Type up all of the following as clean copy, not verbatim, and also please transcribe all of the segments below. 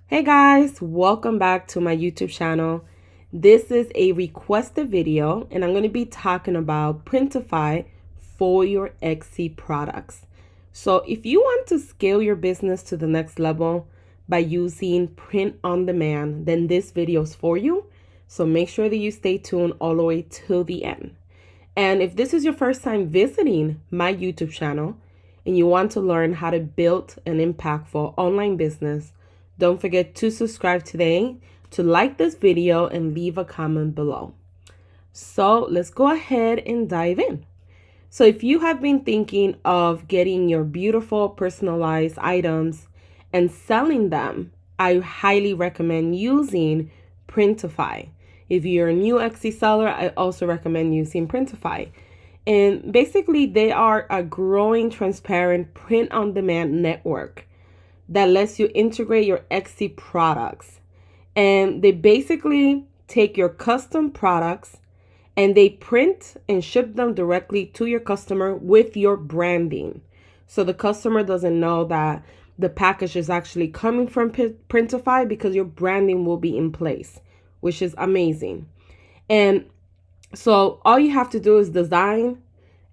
Hey guys, welcome back to my YouTube channel. This is a requested video and I'm going to be talking about Printify for your Etsy products. So if you want to scale your business to the next level by using print on demand, then this video is for you. So make sure that you stay tuned all the way till the end. And if this is your first time visiting my YouTube channel and you want to learn how to build an impactful online business, don't forget to subscribe today, to like this video, and leave a comment below. So let's go ahead and dive in. So if you have been thinking of getting your beautiful personalized items and selling them, I highly recommend using Printify. If you're a new Etsy seller, I also recommend using Printify. And basically, they are a growing, transparent print-on-demand network that lets you integrate your Etsy products. And they basically take your custom products and they print and ship them directly to your customer with your branding. So the customer doesn't know that the package is actually coming from Printify because your branding will be in place, which is amazing. And so all you have to do is design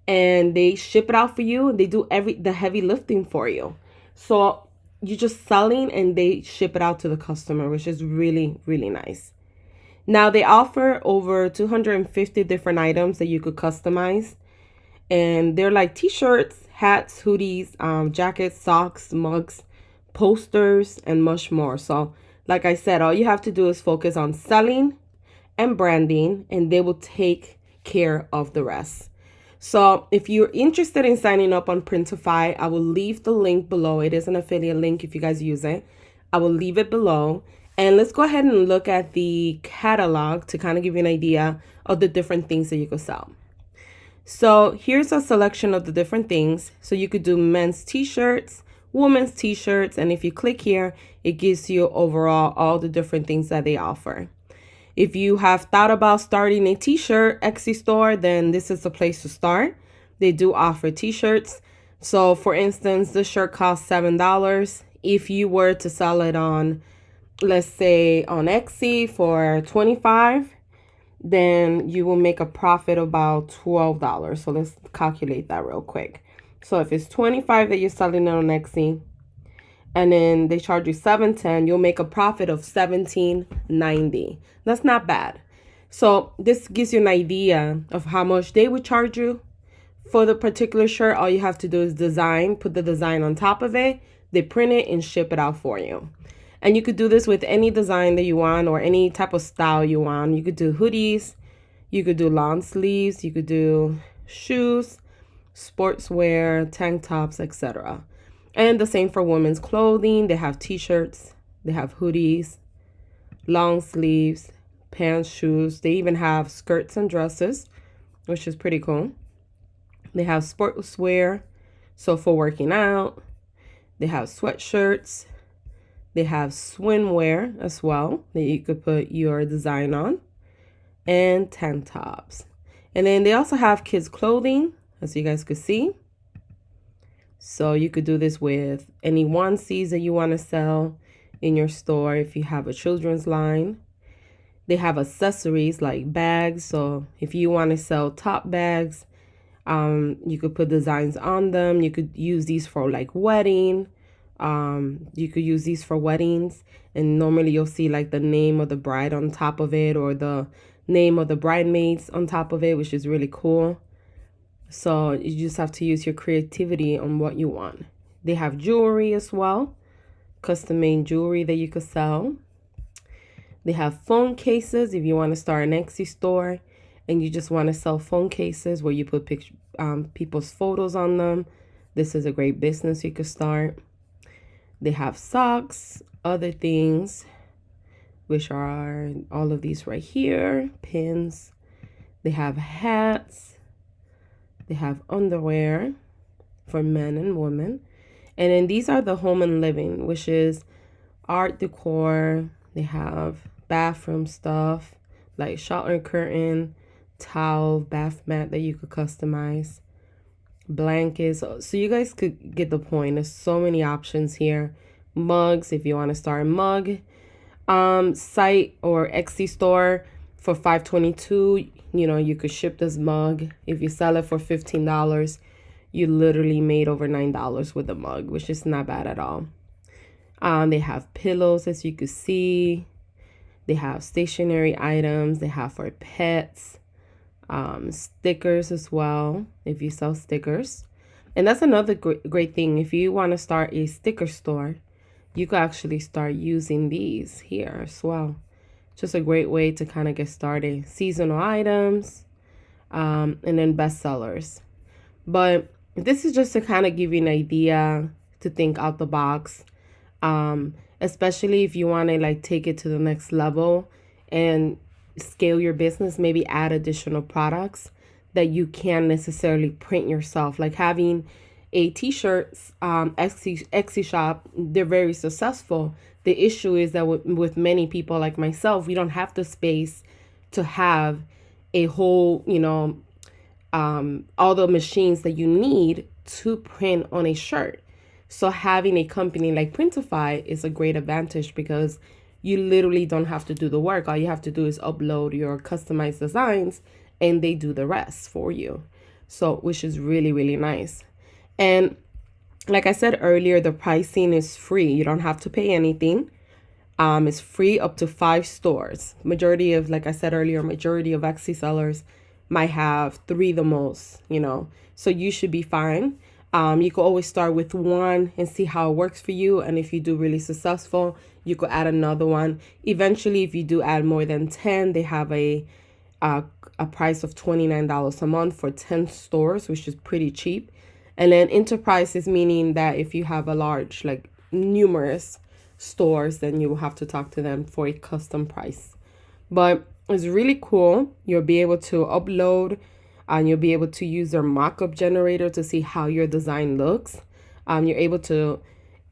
and they ship it out for you and they do the heavy lifting for you. So you're just selling and they ship it out to the customer, which is really, really nice. Now they offer over 250 different items that you could customize. And they're like t-shirts, hats, hoodies, jackets, socks, mugs, posters, and much more. So like I said, all you have to do is focus on selling and branding and they will take care of the rest. So if you're interested in signing up on Printify, I will leave the link below. It is an affiliate link if you guys use it. I will leave it below. And let's go ahead and look at the catalog to kind of give you an idea of the different things that you could sell. So here's a selection of the different things. So you could do men's t-shirts, women's t-shirts, and if you click here, it gives you overall all the different things that they offer. If you have thought about starting a t-shirt Etsy store, then this is the place to start. They do offer t-shirts. So for instance, this shirt costs $7. If you were to sell it on, let's say on Etsy for $25, then you will make a profit of about $12. So let's calculate that real quick. So if it's $25 that you're selling it on Etsy, and then they charge you $7.10, you'll make a profit of $17.90. That's not bad. So this gives you an idea of how much they would charge you for the particular shirt. All you have to do is design, put the design on top of it. They print it and ship it out for you. And you could do this with any design that you want or any type of style you want. You could do hoodies, you could do long sleeves, you could do shoes, sportswear, tank tops, etc. And the same for women's clothing. They have t-shirts, they have hoodies, long sleeves, pants, shoes. They even have skirts and dresses, which is pretty cool. They have sportswear, so for working out. They have sweatshirts. They have swimwear as well that you could put your design on. And tank tops. And then they also have kids clothing, as you guys could see. So you could do this with any onesies that you want to sell in your store if you have a children's line. They have accessories like bags. So if you want to sell top bags, you could put designs on them. You could use these for like wedding. You could use these for weddings. And normally you'll see like the name of the bride on top of it or the name of the bridesmaids on top of it, which is really cool. So you just have to use your creativity on what you want. They have jewelry as well, custom made jewelry that you could sell. They have phone cases if you want to start an Etsy store and you just want to sell phone cases where you put people's photos on them. This is a great business you could start. They have socks, other things, which are all of these right here, pins. They have hats. They have underwear for men and women. And then these are the home and living, which is art decor. They have bathroom stuff like shower curtain, towel, bath mat that you could customize, blankets. So you guys could get the point. There's so many options here mugs if you want to start a mug site or Etsy store for $5.22. You know, you could ship this mug. If you sell it for $15, you literally made over $9 with the mug, which is not bad at all. They have pillows, as you could see. They have stationery items. They have for pets, stickers as well, if you sell stickers. And that's another great thing. If you want to start a sticker store, you could actually start using these here as well. Just a great way to kind of get started. Seasonal items, and then bestsellers. But this is just to kind of give you an idea to think out the box. Especially if you want to like take it to the next level and scale your business, maybe add additional products that you can't necessarily print yourself. Like having a t-shirts Etsy shop, they're very successful. The issue is that with many people like myself, we don't have the space to have a whole, you know, all the machines that you need to print on a shirt. So having a company like Printify is a great advantage because you literally don't have to do the work. All you have to do is upload your customized designs and they do the rest for you. So, which is really, really nice. And like I said earlier, the pricing is free. You don't have to pay anything. It's free up to 5 stores. Majority of, like I said earlier, majority of Etsy sellers might have 3 the most, you know. So you should be fine. You could always start with 1 and see how it works for you. And if you do really successful, you could add another one. Eventually, if you do add more than 10, they have a price of $29 a month for 10 stores, which is pretty cheap. And then enterprise is meaning that if you have a large, like numerous stores, then you will have to talk to them for a custom price. But it's really cool. You'll be able to upload and you'll be able to use their mock-up generator to see how your design looks. You're able to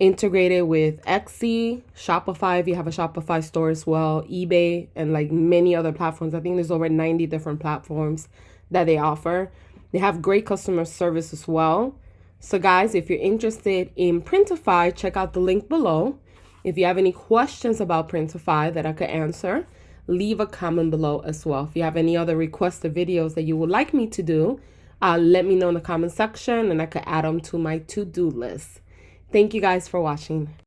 integrate it with Etsy, Shopify, if you have a Shopify store as well, eBay, and like many other platforms. I think there's over 90 different platforms that they offer. They have great customer service as well. So guys, if you're interested in Printify, check out the link below. If you have any questions about Printify that I could answer, leave a comment below as well. If you have any other requested videos that you would like me to do, let me know in the comment section and I could add them to my to-do list. Thank you guys for watching.